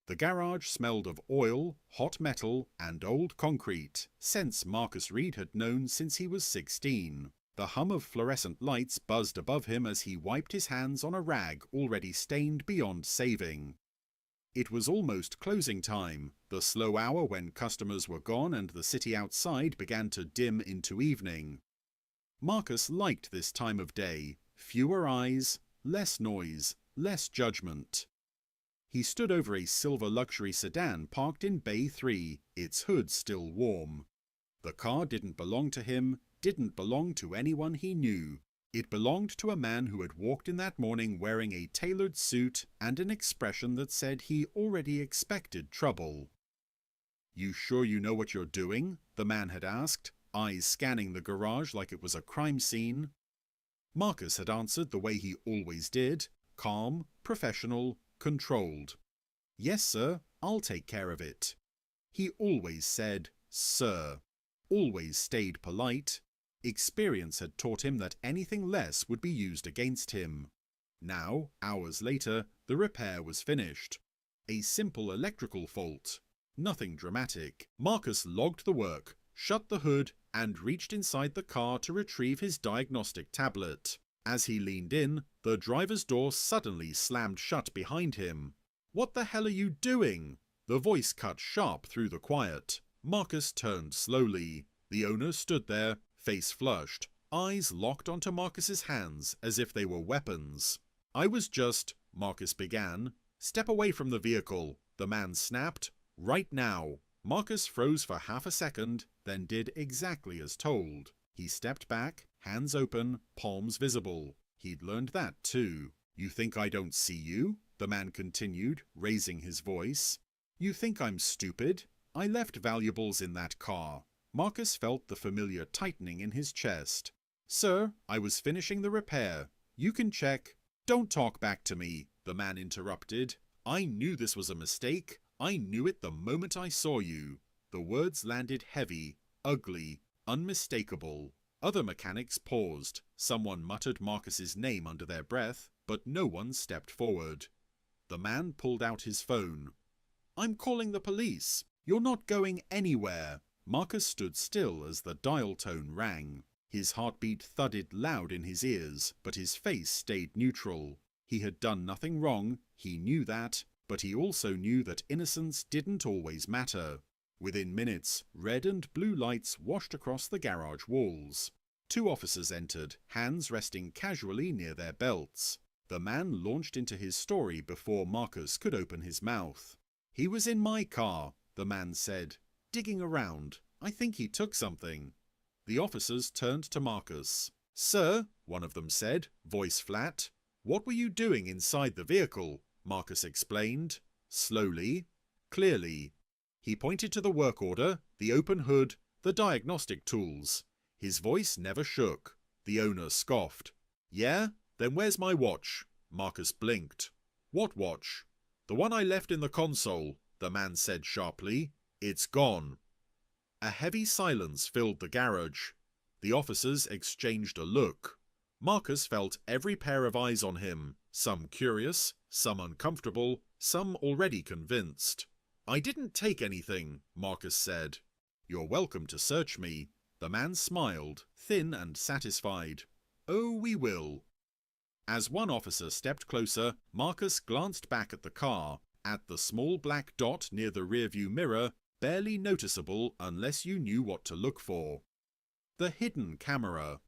The garage smelled of oil, hot metal, and old concrete, scents Marcus Reed had known since he was 16. The hum of fluorescent lights buzzed above him as he wiped his hands on a rag already stained beyond saving. It was almost closing time, the slow hour when customers were gone and the city outside began to dim into evening. Marcus liked this time of day, fewer eyes, less noise, less judgment. He stood over a silver luxury sedan parked in Bay 3, its hood still warm. The car didn't belong to him, didn't belong to anyone he knew. It belonged to a man who had walked in that morning wearing a tailored suit and an expression that said he already expected trouble. "You sure you know what you're doing?" the man had asked, eyes scanning the garage like it was a crime scene. Marcus had answered the way he always did, calm, professional, controlled. "Yes, sir, I'll take care of it." He always said, "sir," always stayed polite. Experience had taught him that anything less would be used against him. Now, hours later, the repair was finished. A simple electrical fault. Nothing dramatic. Marcus logged the work, shut the hood, and reached inside the car to retrieve his diagnostic tablet. As he leaned in, the driver's door suddenly slammed shut behind him. "What the hell are you doing?" The voice cut sharp through the quiet. Marcus turned slowly. The owner stood there, face flushed, eyes locked onto Marcus's hands as if they were weapons. "I was just," Marcus began. "Step away from the vehicle," the man snapped. "Right now." Marcus froze for half a second, then did exactly as told. He stepped back, hands open, palms visible. He'd learned that too. "You think I don't see you?" the man continued, raising his voice. "You think I'm stupid? I left valuables in that car." Marcus felt the familiar tightening in his chest. "Sir, I was finishing the repair. You can check." "Don't talk back to me," the man interrupted. "I knew this was a mistake. I knew it the moment I saw you." The words landed heavy, ugly, unmistakable. Other mechanics paused. Someone muttered Marcus's name under their breath, but no one stepped forward. The man pulled out his phone. "I'm calling the police. You're not going anywhere." Marcus stood still as the dial tone rang. His heartbeat thudded loud in his ears, but his face stayed neutral. He had done nothing wrong, he knew that, but he also knew that innocence didn't always matter. Within minutes, red and blue lights washed across the garage walls. 2 officers entered, hands resting casually near their belts. The man launched into his story before Marcus could open his mouth. "He was in my car," the man said, "digging around. I think he took something." The officers turned to Marcus. "Sir," one of them said, voice flat. "What were you doing inside the vehicle?" Marcus explained. Slowly, clearly. He pointed to the work order, the open hood, the diagnostic tools. His voice never shook. The owner scoffed. "Yeah? Then where's my watch?" Marcus blinked. "What watch?" "The one I left in the console," the man said sharply. "It's gone." A heavy silence filled the garage. The officers exchanged a look. Marcus felt every pair of eyes on him, some curious, some uncomfortable, some already convinced. "I didn't take anything," Marcus said. "You're welcome to search me." The man smiled, thin and satisfied. "Oh, we will." As one officer stepped closer, Marcus glanced back at the car, at the small black dot near the rearview mirror, barely noticeable unless you knew what to look for. The hidden camera.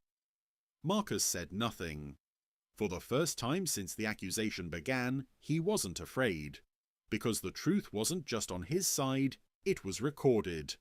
Marcus said nothing. For the first time since the accusation began, he wasn't afraid. Because the truth wasn't just on his side, it was recorded.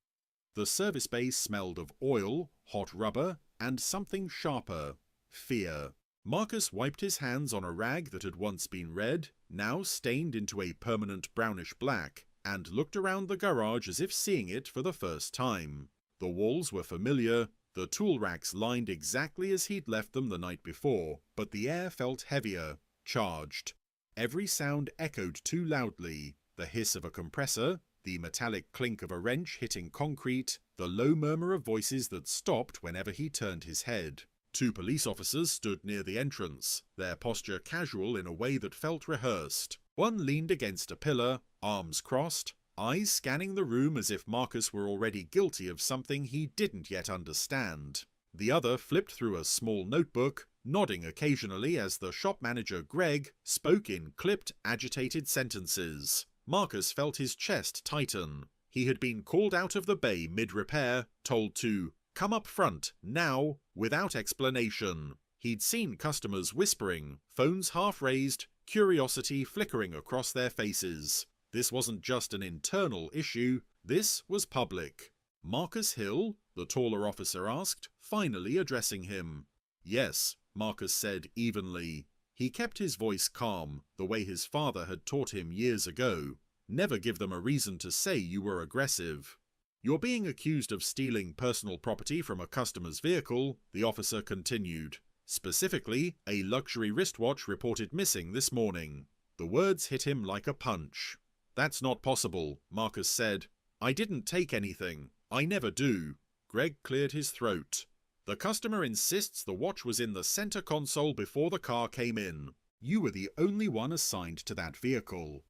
The service bay smelled of oil, hot rubber, and something sharper. Fear. Marcus wiped his hands on a rag that had once been red, now stained into a permanent brownish black, and looked around the garage as if seeing it for the first time. The walls were familiar, the tool racks lined exactly as he'd left them the night before, but the air felt heavier, charged. Every sound echoed too loudly, the hiss of a compressor, the metallic clink of a wrench hitting concrete, the low murmur of voices that stopped whenever he turned his head. 2 police officers stood near the entrance, their posture casual in a way that felt rehearsed. One leaned against a pillar, arms crossed, eyes scanning the room as if Marcus were already guilty of something he didn't yet understand. The other flipped through a small notebook, nodding occasionally as the shop manager Greg spoke in clipped, agitated sentences. Marcus felt his chest tighten. He had been called out of the bay mid-repair, told to come up front, now, without explanation. He'd seen customers whispering, phones half raised, curiosity flickering across their faces. This wasn't just an internal issue, this was public. Marcus Hill? The taller officer asked, finally addressing him. Yes, Marcus said evenly. He kept his voice calm, the way his father had taught him years ago. Never give them a reason to say you were aggressive. You're being accused of stealing personal property from a customer's vehicle, the officer continued. Specifically, a luxury wristwatch reported missing this morning. The words hit him like a punch. That's not possible, Marcus said. I didn't take anything. I never do. Greg cleared his throat. The customer insists the watch was in the center console before the car came in. You were the only one assigned to that vehicle.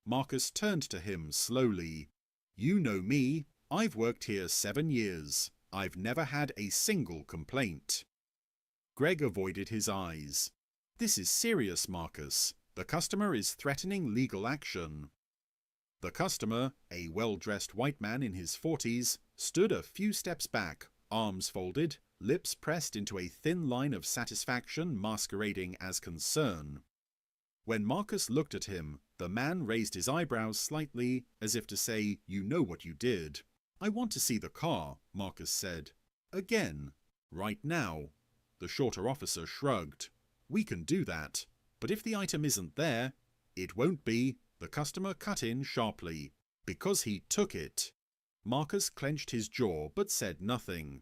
Marcus turned to him slowly. You know me. I've worked here 7 years. I've never had a single complaint. Greg avoided his eyes. This is serious, Marcus. The customer is threatening legal action. The customer, a well-dressed white man in his 40s, stood a few steps back, arms folded, lips pressed into a thin line of satisfaction masquerading as concern. When Marcus looked at him, the man raised his eyebrows slightly, as if to say, you know what you did. I want to see the car, Marcus said. Again. Right now. The shorter officer shrugged. We can do that. But if the item isn't there, it won't be, the customer cut in sharply. Because he took it. Marcus clenched his jaw but said nothing.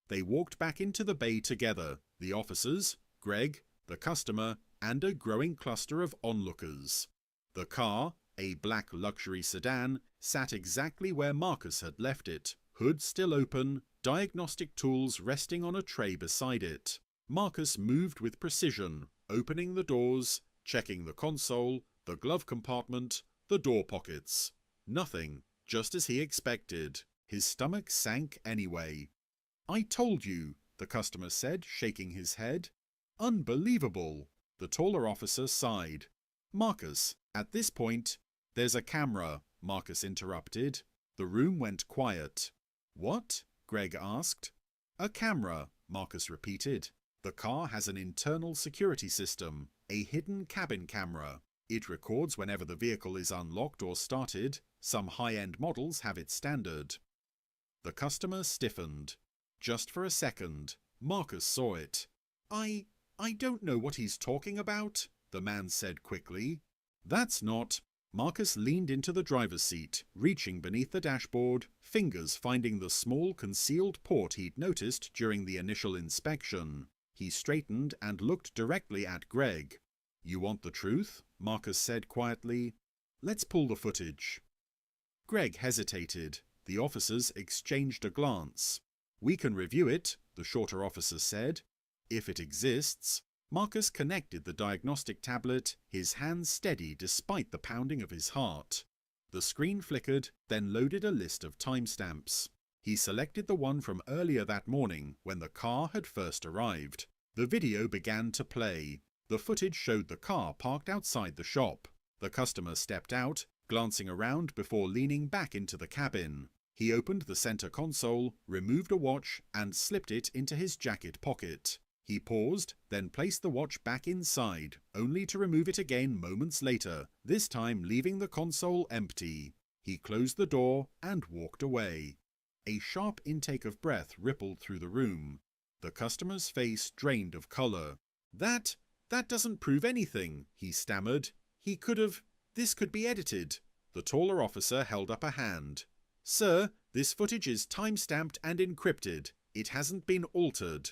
They walked back into the bay together, the officers, Greg, the customer, and a growing cluster of onlookers. The car, a black luxury sedan, sat exactly where Marcus had left it, hood still open, diagnostic tools resting on a tray beside it. Marcus moved with precision, opening the doors, checking the console, the glove compartment, the door pockets. Nothing, just as he expected. His stomach sank anyway. I told you, the customer said, shaking his head. Unbelievable. The taller officer sighed. Marcus, at this point, there's a camera, Marcus interrupted. The room went quiet. What? Greg asked. A camera, Marcus repeated. The car has an internal security system, a hidden cabin camera. It records whenever the vehicle is unlocked or started. Some high-end models have it standard. The customer stiffened. Just for a second, Marcus saw it. I don't know what he's talking about, the man said quickly. That's not. Marcus leaned into the driver's seat, reaching beneath the dashboard, fingers finding the small concealed port he'd noticed during the initial inspection. He straightened and looked directly at Greg. You want the truth? Marcus said quietly. Let's pull the footage. Greg hesitated. The officers exchanged a glance. We can review it, the shorter officer said. If it exists. Marcus connected the diagnostic tablet, his hands steady despite the pounding of his heart. The screen flickered, then loaded a list of timestamps. He selected the one from earlier that morning when the car had first arrived. The video began to play. The footage showed the car parked outside the shop. The customer stepped out, glancing around before leaning back into the cabin. He opened the center console, removed a watch, and slipped it into his jacket pocket. He paused, then placed the watch back inside, only to remove it again moments later, this time leaving the console empty. He closed the door and walked away. A sharp intake of breath rippled through the room. The customer's face drained of color. That doesn't prove anything, he stammered. This could be edited. The taller officer held up a hand. Sir, this footage is time-stamped and encrypted. It hasn't been altered.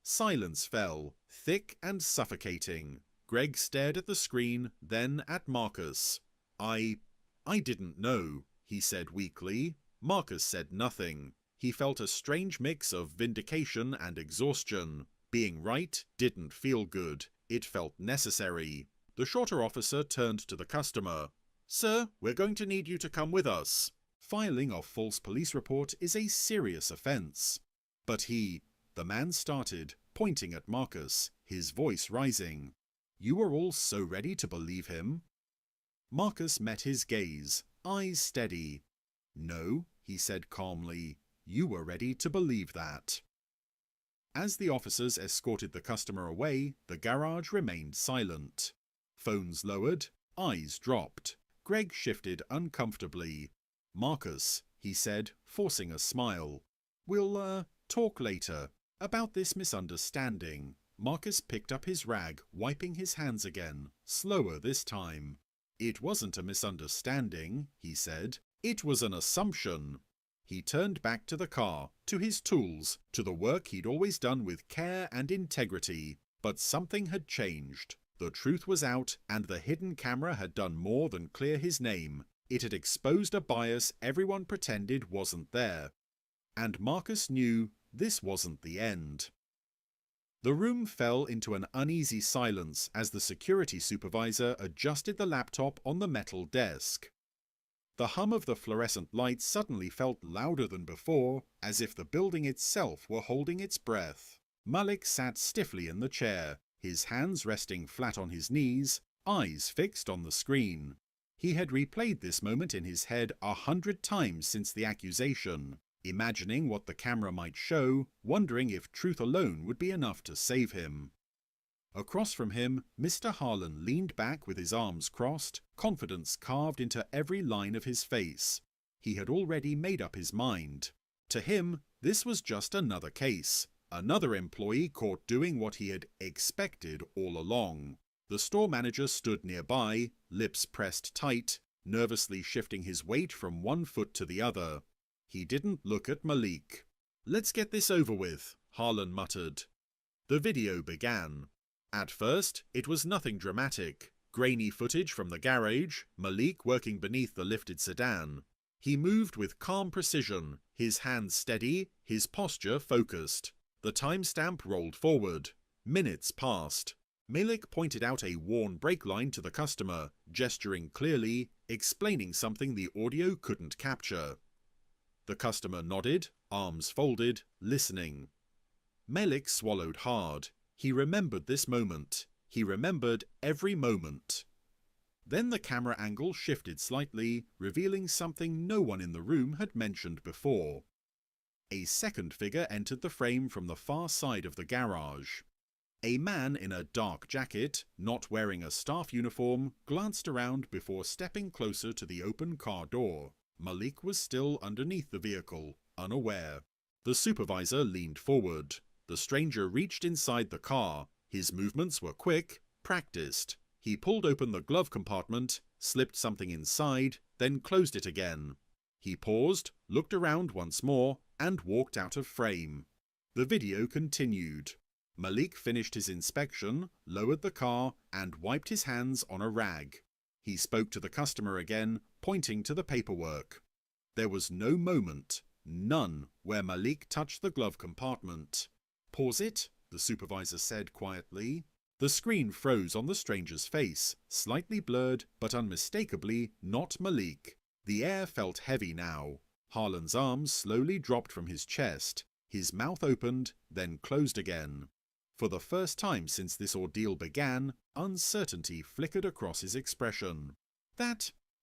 Silence fell, thick and suffocating. Greg stared at the screen, then at Marcus. I didn't know, he said weakly. Marcus said nothing. He felt a strange mix of vindication and exhaustion. Being right didn't feel good. It felt necessary. The shorter officer turned to the customer. "Sir, we're going to need you to come with us. Filing a false police report is a serious offence." "But he—" the man started, pointing at Marcus, his voice rising. "You were all so ready to believe him?" Marcus met his gaze, eyes steady. "No," he said calmly, "you were ready to believe that." As the officers escorted the customer away, the garage remained silent. Phones lowered, eyes dropped. Greg shifted uncomfortably. "Marcus," he said, forcing a smile. "We'll, talk later. About this misunderstanding." Marcus picked up his rag, wiping his hands again, slower this time. "It wasn't a misunderstanding," he said. "It was an assumption." He turned back to the car, to his tools, to the work he'd always done with care and integrity. But something had changed. The truth was out, and the hidden camera had done more than clear his name. It had exposed a bias everyone pretended wasn't there. And Marcus knew this wasn't the end. The room fell into an uneasy silence as the security supervisor adjusted the laptop on the metal desk. The hum of the fluorescent lights suddenly felt louder than before, as if the building itself were holding its breath. Malik sat stiffly in the chair, his hands resting flat on his knees, eyes fixed on the screen. He had replayed this moment in his head 100 times since the accusation, imagining what the camera might show, wondering if truth alone would be enough to save him. Across from him, Mr. Harlan leaned back with his arms crossed, confidence carved into every line of his face. He had already made up his mind. To him, this was just another case, another employee caught doing what he had expected all along. The store manager stood nearby, lips pressed tight, nervously shifting his weight from one foot to the other. He didn't look at Malik. "Let's get this over with," Harlan muttered. The video began. At first, it was nothing dramatic. Grainy footage from the garage, Malik working beneath the lifted sedan. He moved with calm precision, his hands steady, his posture focused. The timestamp rolled forward. Minutes passed. Malik pointed out a worn brake line to the customer, gesturing clearly, explaining something the audio couldn't capture. The customer nodded, arms folded, listening. Malik swallowed hard. He remembered this moment. He remembered every moment. Then the camera angle shifted slightly, revealing something no one in the room had mentioned before. A second figure entered the frame from the far side of the garage. A man in a dark jacket, not wearing a staff uniform, glanced around before stepping closer to the open car door. Malik was still underneath the vehicle, unaware. The supervisor leaned forward. The stranger reached inside the car. His movements were quick, practiced. He pulled open the glove compartment, slipped something inside, then closed it again. He paused, looked around once more, and walked out of frame. The video continued. Malik finished his inspection, lowered the car, and wiped his hands on a rag. He spoke to the customer again, pointing to the paperwork. There was no moment, none, where Malik touched the glove compartment. "Pause it," the supervisor said quietly. The screen froze on the stranger's face, slightly blurred, but unmistakably not Malik. The air felt heavy now. Harlan's arms slowly dropped from his chest. His mouth opened, then closed again. For the first time since this ordeal began, uncertainty flickered across his expression.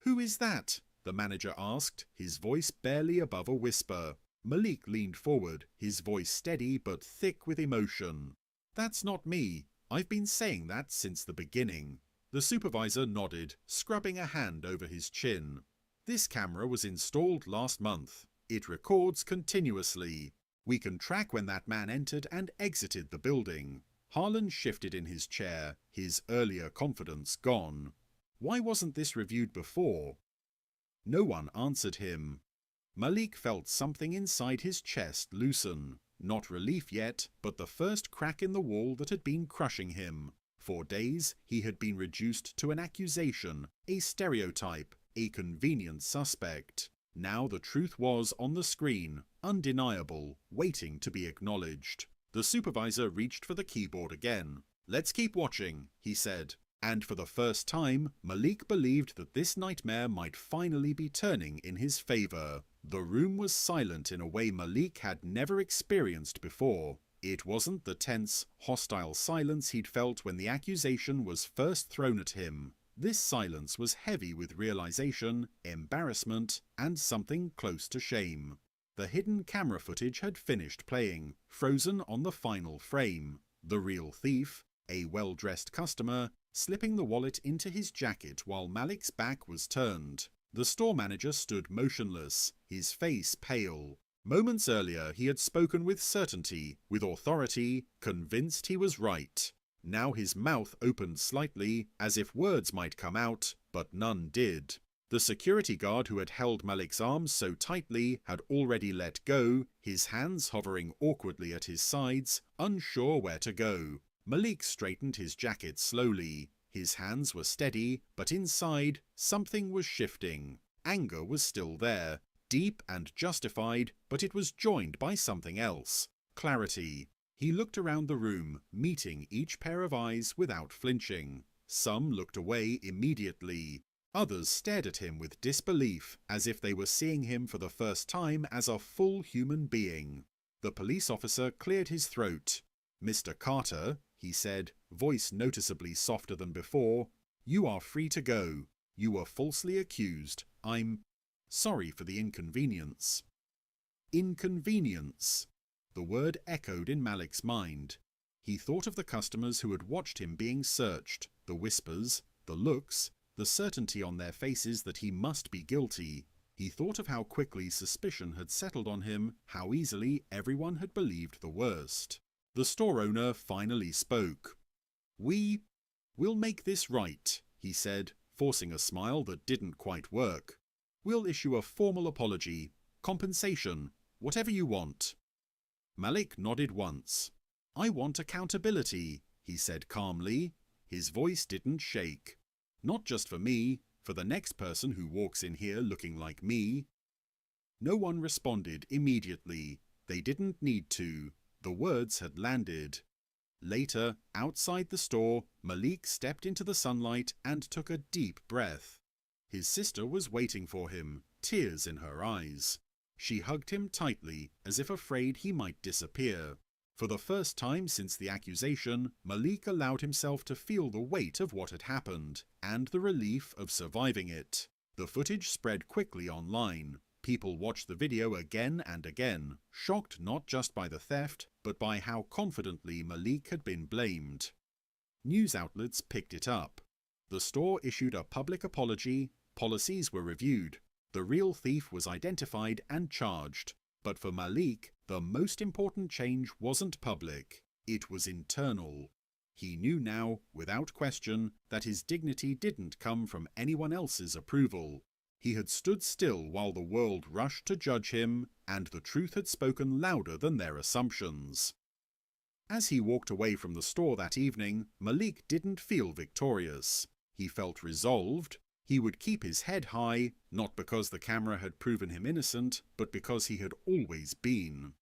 Who is that?" the manager asked, his voice barely above a whisper. Malik leaned forward, his voice steady but thick with emotion. "That's not me. I've been saying that since the beginning." The supervisor nodded, scrubbing a hand over his chin. "This camera was installed last month. It records continuously. We can track when that man entered and exited the building." Harlan shifted in his chair, his earlier confidence gone. Why wasn't this reviewed before? No one answered him. Malik felt something inside his chest loosen. Not relief yet, but the first crack in the wall that had been crushing him. For days, he had been reduced to an accusation, a stereotype, a convenient suspect. Now the truth was on the screen, undeniable, waiting to be acknowledged. The supervisor reached for the keyboard again. "Let's keep watching," he said. And for the first time, Malik believed that this nightmare might finally be turning in his favor. The room was silent in a way Malik had never experienced before. It wasn't the tense, hostile silence he'd felt when the accusation was first thrown at him. This silence was heavy with realization, embarrassment, and something close to shame. The hidden camera footage had finished playing, frozen on the final frame. The real thief, a well-dressed customer, slipping the wallet into his jacket while Malik's back was turned. The store manager stood motionless, his face pale. Moments earlier he had spoken with certainty, with authority, convinced he was right. Now his mouth opened slightly, as if words might come out, but none did. The security guard who had held Malik's arms so tightly had already let go, his hands hovering awkwardly at his sides, unsure where to go. Malik straightened his jacket slowly. His hands were steady, but inside, something was shifting. Anger was still there, deep and justified, but it was joined by something else. Clarity. He looked around the room, meeting each pair of eyes without flinching. Some looked away immediately. Others stared at him with disbelief, as if they were seeing him for the first time as a full human being. The police officer cleared his throat. "Mr. Carter," he said, voice noticeably softer than before, "you are free to go. You were falsely accused. I'm sorry for the inconvenience." Inconvenience. The word echoed in Malik's mind. He thought of the customers who had watched him being searched, the whispers, the looks, the certainty on their faces that he must be guilty. He thought of how quickly suspicion had settled on him, how easily everyone had believed the worst. The store owner finally spoke. We'll make this right," he said, forcing a smile that didn't quite work. "We'll issue a formal apology, compensation, whatever you want." Malik nodded once. "I want accountability," he said calmly. His voice didn't shake. "Not just for me, for the next person who walks in here looking like me." No one responded immediately. They didn't need to. The words had landed. Later, outside the store, Malik stepped into the sunlight and took a deep breath. His sister was waiting for him, tears in her eyes. She hugged him tightly, as if afraid he might disappear. For the first time since the accusation, Malik allowed himself to feel the weight of what had happened, and the relief of surviving it. The footage spread quickly online. People watched the video again and again, shocked not just by the theft, but by how confidently Malik had been blamed. News outlets picked it up. The store issued a public apology, policies were reviewed, the real thief was identified and charged. But for Malik, the most important change wasn't public, it was internal. He knew now, without question, that his dignity didn't come from anyone else's approval. He had stood still while the world rushed to judge him, and the truth had spoken louder than their assumptions. As he walked away from the store that evening, Malik didn't feel victorious. He felt resolved. He would keep his head high, not because the camera had proven him innocent, but because he had always been.